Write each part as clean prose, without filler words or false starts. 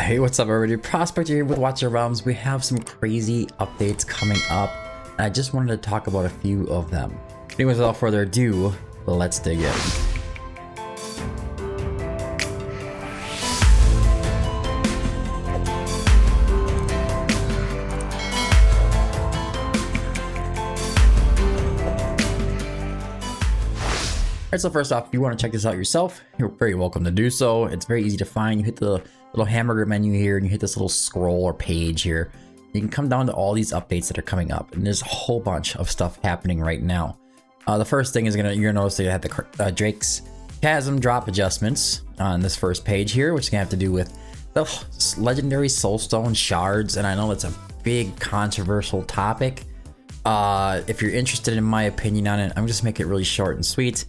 Hey, what's up everybody? Prospector here with Watch Your Realms. We have some crazy updates coming up, and I just wanted to talk about a few of them. Anyways, without further ado, let's dig in. Alright, so first off, if you want to check this out yourself, you're very welcome to do so. It's very easy to find. You hit the little hamburger menu here and you hit this little scroll or page here. You can come down to all these updates that are coming up, and there's a whole bunch of stuff happening right now. The first thing is you're gonna notice that you have the Drake's Chasm drop adjustments on this first page here, which is gonna have to do with the legendary Soulstone Shards, and I know that's a big controversial topic. If you're interested in my opinion on it, I'm just make it really short and sweet.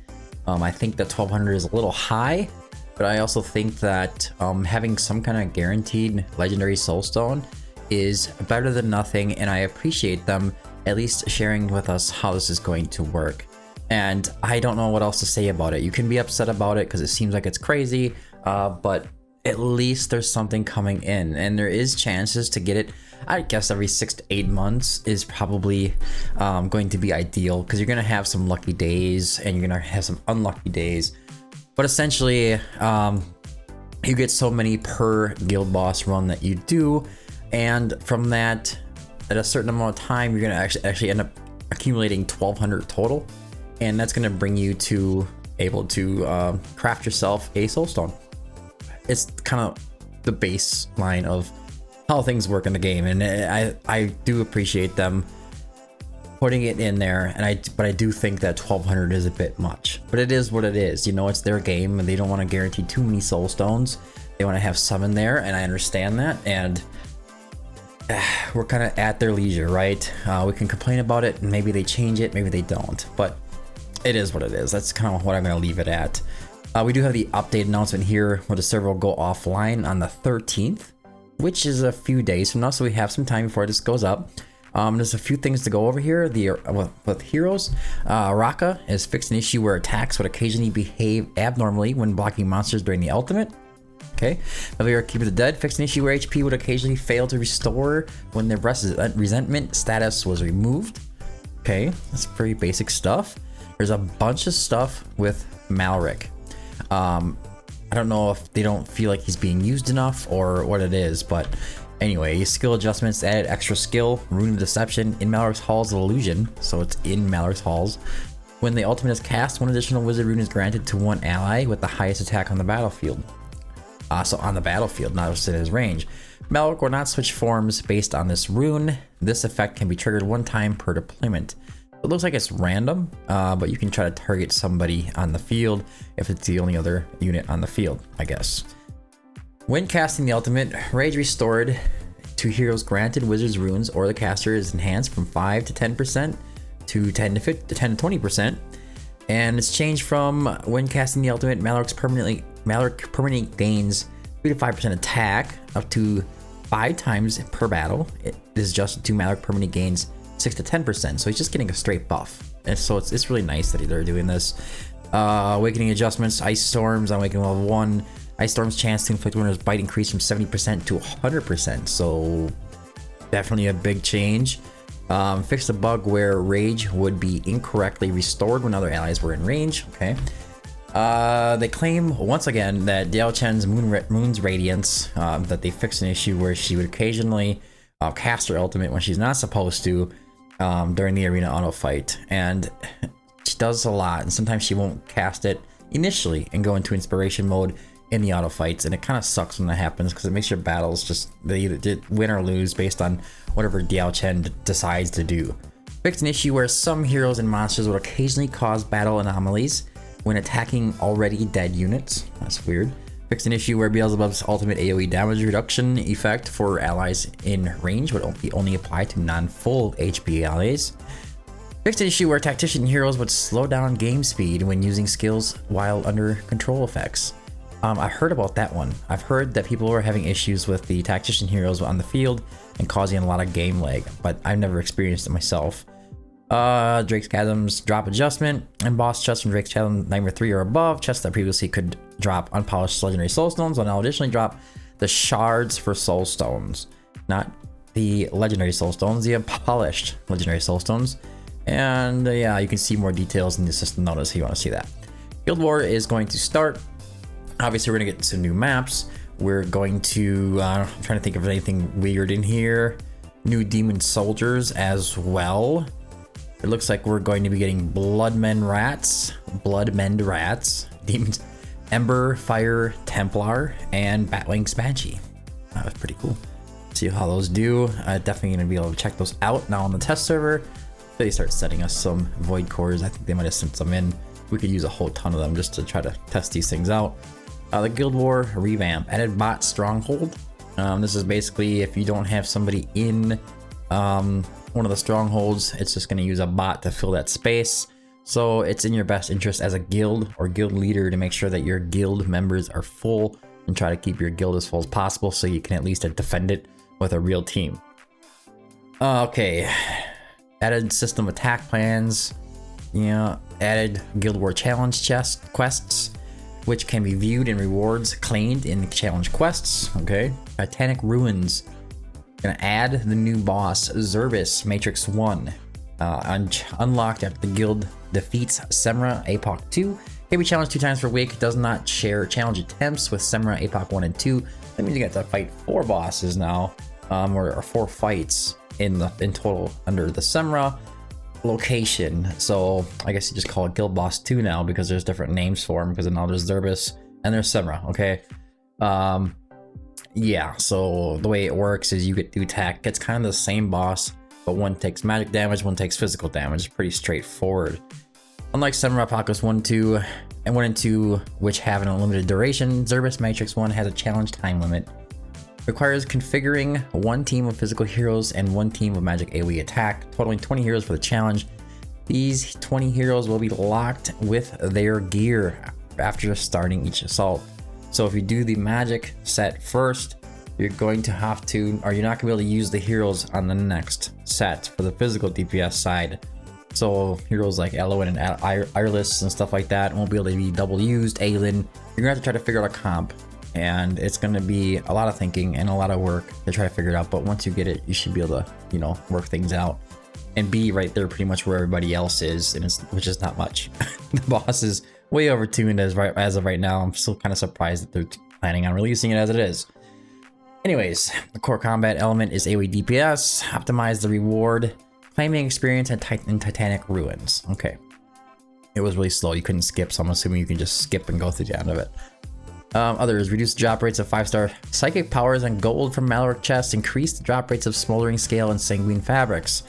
I think that 1200 is a little high, but I also think that having some kind of guaranteed legendary soulstone is better than nothing, and I appreciate them at least sharing with us how this is going to work. And I don't know what else to say about it. You can be upset about it because it seems like it's crazy, but at least there's something coming in, and there is chances to get it. I guess every 6 to 8 months is probably going to be ideal, because you're going to have some lucky days and you're going to have some unlucky days. But essentially, you get so many per guild boss run that you do, and from that, at a certain amount of time, you're going to actually end up accumulating 1200 total, and that's going to bring you to able to craft yourself a soulstone. It's kind of the baseline of how things work in the game, and I do appreciate them putting it in there, and but I do think that 1200 is a bit much, but it is what it is. You know, it's their game and they don't want to guarantee too many soul stones. They want to have some in there, and I understand that, and we're kind of at their leisure, right? We can complain about it and maybe they change it, maybe they don't, but it is what it is. That's kind of what I'm going to leave it at. We do have the update announcement here where the server will go offline on the 13th, which is a few days from now, so we have some time before this goes up. There's a few things to go over here. With heroes, Raka has fixed an issue where attacks would occasionally behave abnormally when blocking monsters during the ultimate. Okay, Malriks Keep the Dead fixed an issue where HP would occasionally fail to restore when their resentment status was removed. Okay, that's pretty basic stuff. There's a bunch of stuff with Malriks. I don't know if they don't feel like he's being used enough or what it is, but anyway, skill adjustments added extra skill, Rune of Deception in Malriks Halls of Illusion, so it's in Malriks Halls. When the ultimate is cast, one additional wizard rune is granted to one ally with the highest attack on the battlefield. So on the battlefield, not just in his range. Malriks will not switch forms based on this rune. This effect can be triggered one time per deployment. It looks like it's random, but you can try to target somebody on the field if it's the only other unit on the field, I guess. When casting the ultimate, rage restored to heroes granted wizard's runes, or the caster is enhanced from 5 to 10% to 10 to 20%, and it's changed from when casting the ultimate, Malriks permanently gains 3 to 5% attack up to 5 times per battle. It is adjusted to Malriks permanently gains 6 to 10%, so he's just getting a straight buff, and so it's really nice that they're doing this. Awakening adjustments, ice storms on awakening level 1. Ice storm's chance to inflict runner's bite increased from 70% to 100%, so definitely a big change. Fixed a bug where rage would be incorrectly restored when other allies were in range. Okay. They claim once again that Diao Chen's Moon's Radiance, that they fixed an issue where she would occasionally cast her ultimate when she's not supposed to during the arena auto fight, and she does a lot, and sometimes she won't cast it initially and go into inspiration mode in the auto fights, and it kind of sucks when that happens because it makes your battles just they either win or lose based on whatever Diao Chen decides to do. Fixed an issue where some heroes and monsters would occasionally cause battle anomalies when attacking already dead units. That's weird. Fixed an issue where Beelzebub's ultimate AoE damage reduction effect for allies in range would only apply to non-full HP allies. Fixed an issue where tactician heroes would slow down game speed when using skills while under control effects. I heard about that one. I've heard that people were having issues with the tactician heroes on the field and causing a lot of game lag, but I've never experienced it myself. Drake's Chasm's drop adjustment, and boss chests from Drake's Chasm number 3 or above, chests that previously could drop unpolished legendary soulstones will now additionally drop the shards for soulstones, not the legendary soulstones, the polished legendary soulstones. And yeah, you can see more details in the system notice if you want to see that. Guild War is going to start. Obviously, we're going to get some new maps. We're going to, I'm trying to think of anything weird in here. New demon soldiers as well. It looks like we're going to be getting Bloodmend Rats, Demons, Ember, Fire, Templar, and Batwing's Banshee. That was pretty cool. See how those do. Definitely going to be able to check those out now on the test server. They start sending us some void cores. I think they might have sent some in. We could use a whole ton of them just to try to test these things out. The Guild War revamp, added bot stronghold. This is basically if you don't have somebody in one of the strongholds, it's just going to use a bot to fill that space. So it's in your best interest as a guild or guild leader to make sure that your guild members are full and try to keep your guild as full as possible so you can at least defend it with a real team. Okay, added system attack plans. Yeah, added Guild War challenge chest quests, which can be viewed in rewards claimed in challenge quests. Okay, Titanic Ruins. Gonna add the new boss Zerbus Matrix 1. Unlocked after the guild defeats Semra APOC 2. Can be challenged 2 times per week. Does not share challenge attempts with Semra APOC 1 and 2. That means you get to fight 4 bosses now, or 4 fights in total under the Semra location. So I guess you just call it Guild Boss 2 now because there's different names for them, because now there's Zerbus and there's Semra. Okay. Yeah, so the way it works is you get to attack. It's kind of the same boss, but one takes magic damage, one takes physical damage. It's pretty straightforward. Unlike Semra Apocalypse 1, 2, and 1 and 2, which have an unlimited duration, Zerbus Matrix 1 has a challenge time limit. Requires configuring 1 team of physical heroes and 1 team of magic AoE attack, totaling 20 heroes for the challenge. These 20 heroes will be locked with their gear after starting each assault. So if you do the magic set first, you're going to have to, or you're not going to be able to use the heroes on the next set for the physical DPS side. So heroes like Eloin and Irlis and stuff like that won't be able to be double used. Aelin, you're going to have to try to figure out a comp. And it's going to be a lot of thinking and a lot of work to try to figure it out. But once you get it, you should be able to, you know, work things out and be right there pretty much where everybody else is, and which is not much. The boss is way overtuned as of right now. I'm still kind of surprised that they're planning on releasing it as it is. Anyways, the core combat element is AoE DPS. Optimize the reward, claiming experience in Titanic Ruins. Okay. It was really slow. You couldn't skip, so I'm assuming you can just skip and go through the end of it. Others, reduce drop rates of 5-star psychic powers and gold from Malriks chests. Increase the drop rates of smoldering scale and sanguine fabrics.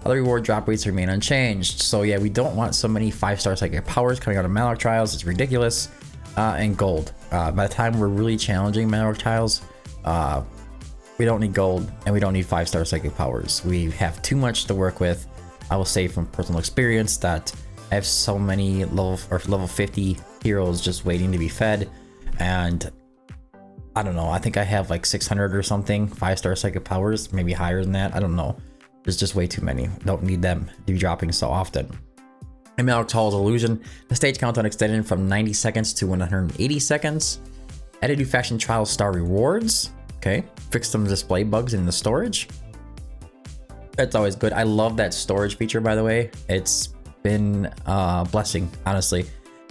Other reward drop rates remain unchanged. So yeah, we don't want so many 5-star psychic powers coming out of Malriks Trials. It's ridiculous. And gold. By the time we're really challenging Malriks Trials, we don't need gold and we don't need 5-star psychic powers. We have too much to work with. I will say from personal experience that I have so many level 50 heroes just waiting to be fed. And I don't know, I think I have like 600 or something 5-star psychic powers, maybe higher than that. I don't know. There's just way too many. Don't need them to be dropping so often. And Malriks Hall's Illusion, the stage countdown extended from 90 seconds to 180 seconds. Added new faction trial star rewards. Okay, fixed some display bugs in the storage. That's always good. I love that storage feature, by the way. It's been a blessing, honestly,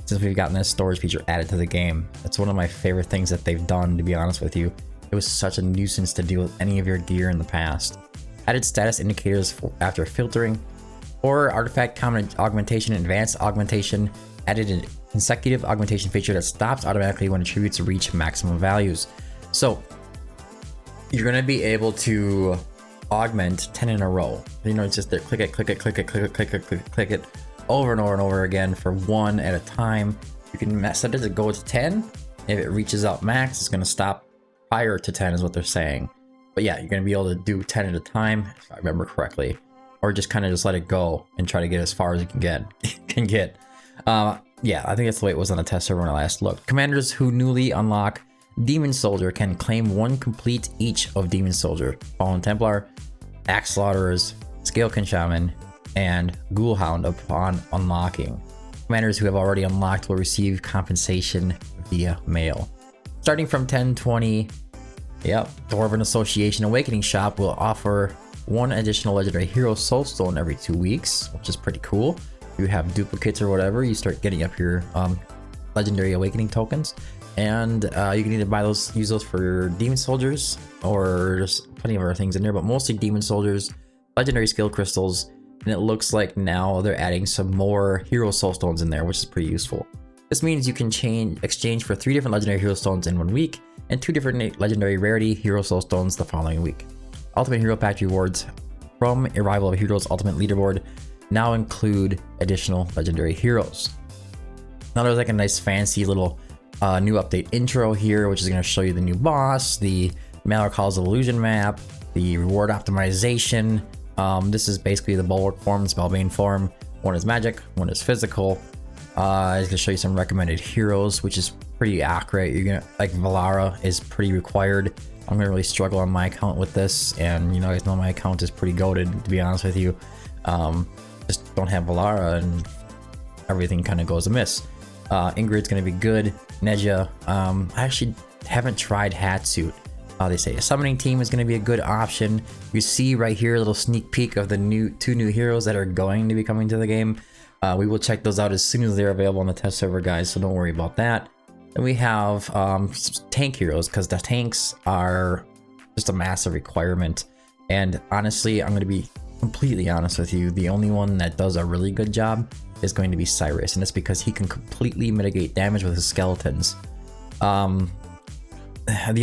since we've gotten this storage feature added to the game. It's one of my favorite things that they've done, to be honest with you. It was such a nuisance to deal with any of your gear in the past. Added status indicators after filtering, or artifact common augmentation and advanced augmentation. Added a consecutive augmentation feature that stops automatically when attributes reach maximum values. So you're going to be able to augment 10 in a row. You know, it's just there, click it, click it, click it, click it, click it, click it, over and over and over again for 1 at a time. You can set it to go to 10. If it reaches out max, it's going to stop prior to 10 is what they're saying. But yeah, you're going to be able to do 10 at a time, if I remember correctly, or just kind of just let it go and try to get as far as you can get. Yeah, I think that's the way it was on the test server when I last looked. Commanders who newly unlock Demon Soldier can claim 1 complete each of Demon Soldier, Fallen Templar, Axe Slaughterers, Scalekin Shaman, and Ghoulhound upon unlocking. Commanders who have already unlocked will receive compensation via mail. Starting from 1020 Yep, Dwarven Association Awakening Shop will offer one additional legendary hero soulstone every 2 weeks, which is pretty cool. If you have duplicates or whatever, you start getting up your legendary awakening tokens, and you can either buy those, use those for demon soldiers, or there's plenty of other things in there, but mostly demon soldiers, legendary skill crystals, and it looks like now they're adding some more hero soulstones in there, which is pretty useful. This means you can exchange for 3 different legendary hero stones in 1 week, and 2 different legendary rarity hero soulstones the following week. Ultimate Hero Pack rewards from Arrival of Heroes Ultimate Leaderboard now include additional legendary heroes. Now there's like a nice fancy little new update intro here, which is going to show you the new boss, the Malriks illusion map, the reward optimization. This is basically the bulwark form, spellbane form. One is magic, one is physical. It's going to show you some recommended heroes, which is pretty accurate. You're gonna like Valara is pretty required. I'm gonna really struggle on my account with this, and you know, guys know my account is pretty goated, to be honest with you. Just don't have Valara and everything kind of goes amiss. Ingrid's gonna be good. Neja, I actually haven't tried Hatsuit. They say a summoning team is gonna be a good option. You see right here a little sneak peek of the 2 new heroes that are going to be coming to the game. We will check those out as soon as they're available on the test server, guys, so don't worry about that. Then we have tank heroes, because the tanks are just a massive requirement. And honestly, I'm going to be completely honest with you, the only one that does a really good job is going to be Cyrus, and it's because he can completely mitigate damage with his skeletons. The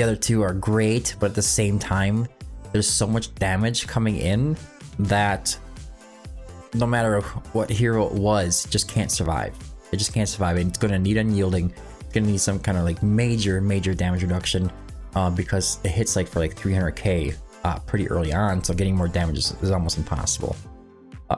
other 2 are great, but at the same time, there's so much damage coming in that no matter what hero it was, just can't survive. It just can't survive, and it's going to need unyielding. Gonna need some kind of like major damage reduction because it hits like for like 300k pretty early on, so getting more damage is almost impossible.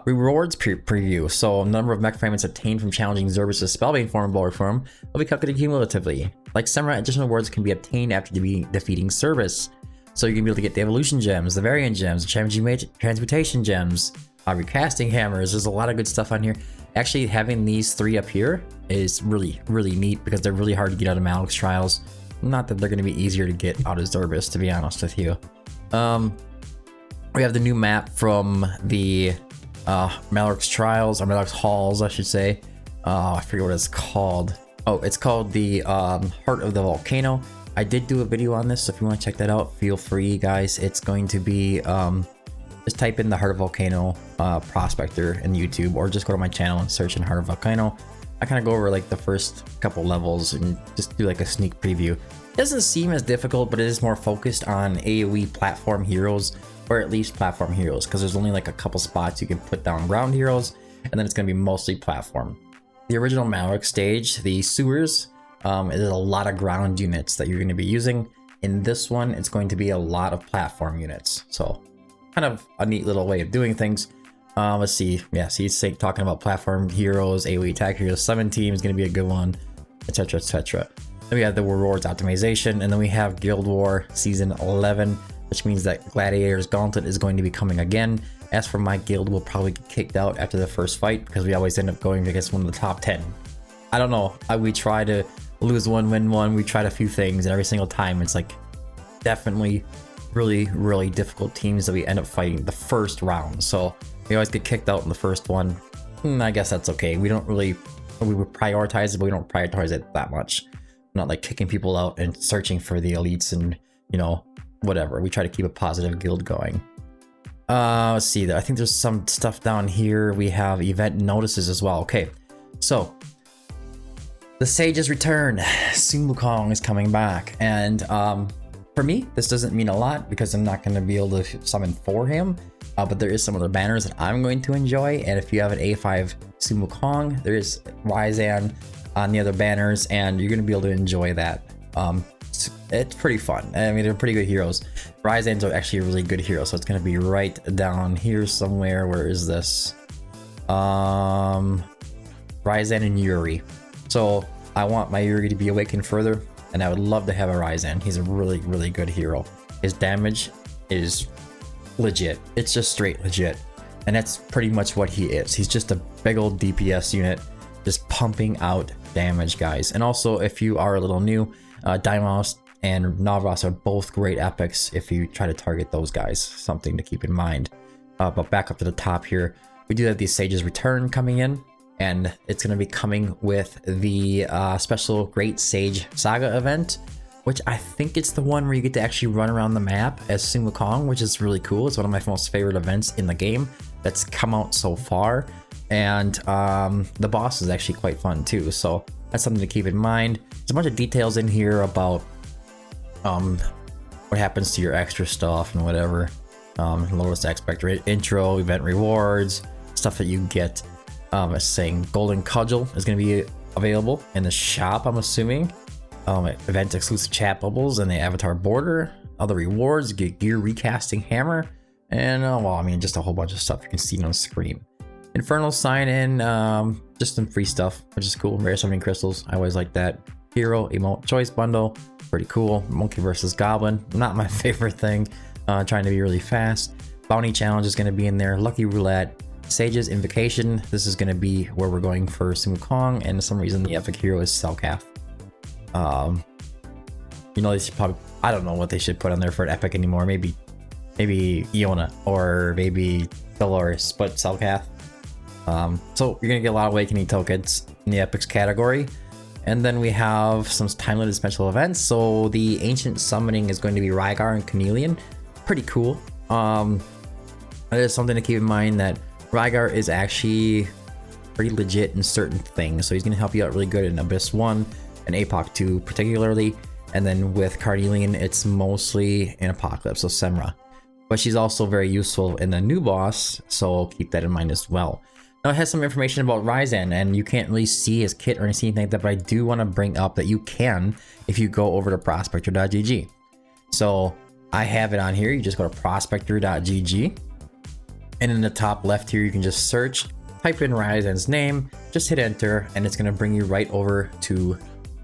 Rewards preview. So number of mech fragments obtained from challenging Zerbus' spellbane form and bulwark form will be calculated cumulatively. Like similar additional rewards can be obtained after defeating Zerbus. So you're gonna be able to get the evolution gems, the variant gems, the transmutation gems, recasting hammers. There's a lot of good stuff on here. Actually, having these 3 up here is really neat, because they're really hard to get out of Malriks Trials. Not that they're going to be easier to get out of Zerbus, to be honest with you. We have the new map from the Malriks Trials, or Malriks Halls, I should say. I forget what it's called. Oh, it's called the Heart of the Volcano. I did do a video on this, so if you want to check that out, feel free, guys. It's going to be... just type in the Heart of Volcano prospector in YouTube, or just go to my channel and search in Heart of Volcano. I kind of go over like the first couple levels and just do like a sneak preview. It doesn't seem as difficult, but it is more focused on AoE platform heroes, or at least platform heroes, because there's only like a couple spots you can put down ground heroes, and then it's going to be mostly platform. The original Malriks stage, the sewers, is a lot of ground units that you're going to be using. In this one, it's going to be a lot of platform units. So kind of a neat little way of doing things. Let's see. Yeah, see, it's talking about platform heroes, AoE attack heroes, summon team is going to be a good one, etc, etc. Then we have the rewards optimization, and then we have Guild War Season 11, which means that Gladiator's Gauntlet is going to be coming again. As for my guild, we'll probably get kicked out after the first fight, because we always end up going against one of the top 10. I don't know. We try to lose one, win one. We tried a few things, and every single time it's like definitely really difficult teams that we end up fighting the first round. So we always get kicked out in the first one. I guess that's okay. We would prioritize it, but we don't prioritize it that much. Not like kicking people out and searching for the elites and, you know, whatever. We try to keep a positive guild going. Let's see. I think there's some stuff down here. We have event notices as well. Okay, so the Sage's return. Sun Wukong is coming back, and for me, this doesn't mean a lot because I'm not going to be able to summon for him, but there is some other banners that I'm going to enjoy. And if you have an A5 Sun Wukong, there is Ryzan on the other banners, and you're going to be able to enjoy that. It's pretty fun. I mean, they're pretty good heroes. Ryzan's actually a really good hero, so it's going to be right down here somewhere. Where is this? Ryzan and Yuri. So I want my Yuri to be awakened further, and I would love to have a Ryzan. He's a really good hero. His damage is legit. It's just straight legit. And that's pretty much what he is. He's just a big old DPS unit, just pumping out damage, guys. And also, if you are a little new, Daimos and Navras are both great epics if you try to target those guys. Something to keep in mind. But back up to the top here, we do have the Sage's Return coming in, and it's going to be coming with the special Great Sage Saga event, which I think it's the one where you get to actually run around the map as Sun Wukong, which is really cool. It's one of my most favorite events in the game that's come out so far. And the boss is actually quite fun too, so that's something to keep in mind. There's a bunch of details in here about what happens to your extra stuff and whatever. Lotus Expector intro, event rewards, stuff that you get. It's saying Golden Cudgel is going to be available in the shop, I'm assuming. Event exclusive chat bubbles and the avatar border. Other rewards, get gear recasting hammer, and well, I mean, just a whole bunch of stuff you can see on the screen. Infernal sign in, just some free stuff, which is cool. Rare summoning crystals, I always like that. Hero emote choice bundle, pretty cool. Monkey versus Goblin, not my favorite thing. Trying to be really fast. Bounty challenge is going to be in there. Lucky roulette. Sage's invocation. This is going to be where we're going for Sun Wukong, and for some reason the epic hero is Selkath. You know, they should probably, I don't know what they should put on there for an epic anymore. Maybe Iona or maybe Dolores, but Selkath. So you're gonna get a lot of awakening tokens in the epics category, and then we have some time limited special events. So the ancient summoning is going to be Rygar and Cornelian. Pretty cool. That is something to keep in mind, that Rygar is actually pretty legit in certain things. So he's gonna help you out really good in Abyss 1 and Apoc 2 particularly, and then with Carnelian it's mostly in Apocalypse, so Semra. But she's also very useful in the new boss, so keep that in mind as well. Now it has some information about Ryzan, and you can't really see his kit or anything like that, but I do want to bring up that you can if you go over to prospector.gg. So I have it on here. You just go to prospector.gg, and in the top left here you can just search, type in Ryzan's name, just hit enter, and it's going to bring you right over to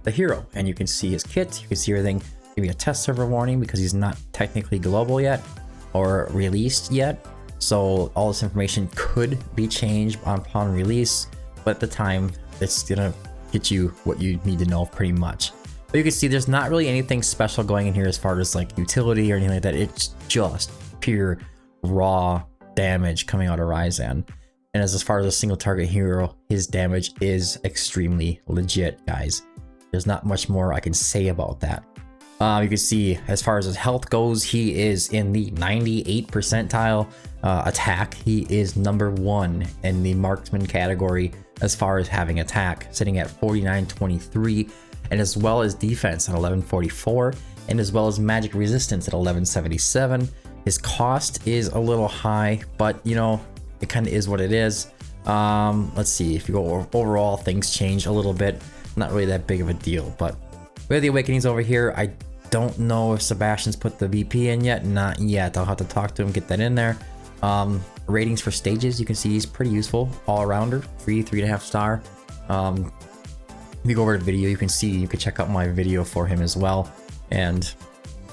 the hero, and you can see his kit, you can see everything. Give you a test server warning because he's not technically global yet or released yet. So all this information could be changed upon release, but at the time, it's gonna get you what you need to know pretty much. But you can see there's not really anything special going in here as far as like utility or anything like that. It's just pure raw damage coming out of Ryzan. And as far as a single target hero, his damage is extremely legit, guys. There's not much more I can say about that. You can see as far as his health goes, he is in the 98th percentile. Attack, he is #1 in the marksman category as far as having attack, sitting at 4923, and as well as defense at 1144, and as well as magic resistance at 1177. His cost is a little high, but you know, it kind of is what it is. Let's see, if you go overall, things change a little bit. Not really that big of a deal, but we have the awakenings over here. I don't know if Sebastian's put the VP in yet. Not yet. I'll have to talk to him, get that in there. Ratings for stages, you can see he's pretty useful. All-arounder, free, 3.5 star. If you go over to video, you can see, you can check out my video for him as well, and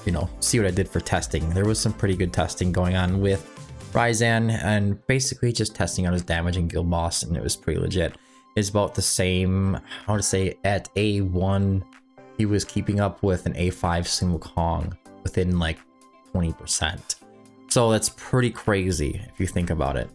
you know, see what I did for testing. There was some pretty good testing going on with Ryzan, and basically just testing out his damage in Guild Boss, and it was pretty legit. It's about the same, I want to say at A1 he was keeping up with an A5 Sun Wukong within like 20%. So that's pretty crazy if you think about it.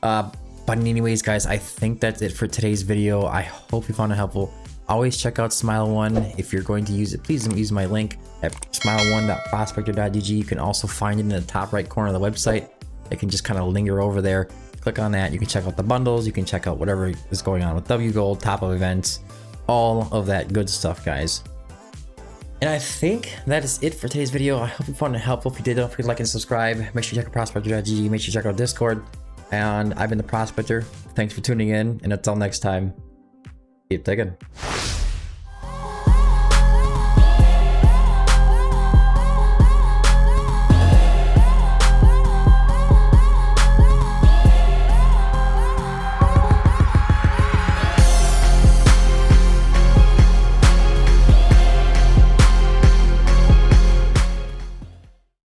But anyways, guys, I think that's it for today's video. I hope you found it helpful. Always check out Smile1. If you're going to use it, please don't use my link at smile1.prospector.gg. You can also find it in the top right corner of the website. It can just kind of linger over there. Click on that. You can check out the bundles. You can check out whatever is going on with W Gold, top of events, all of that good stuff, guys. And I think that is it for today's video. I hope you found it helpful. If you did, don't forget to like and subscribe. Make sure you check out prospector.gg. Make sure you check out Discord. And I've been the Prospector. Thanks for tuning in. And until next time, keep digging.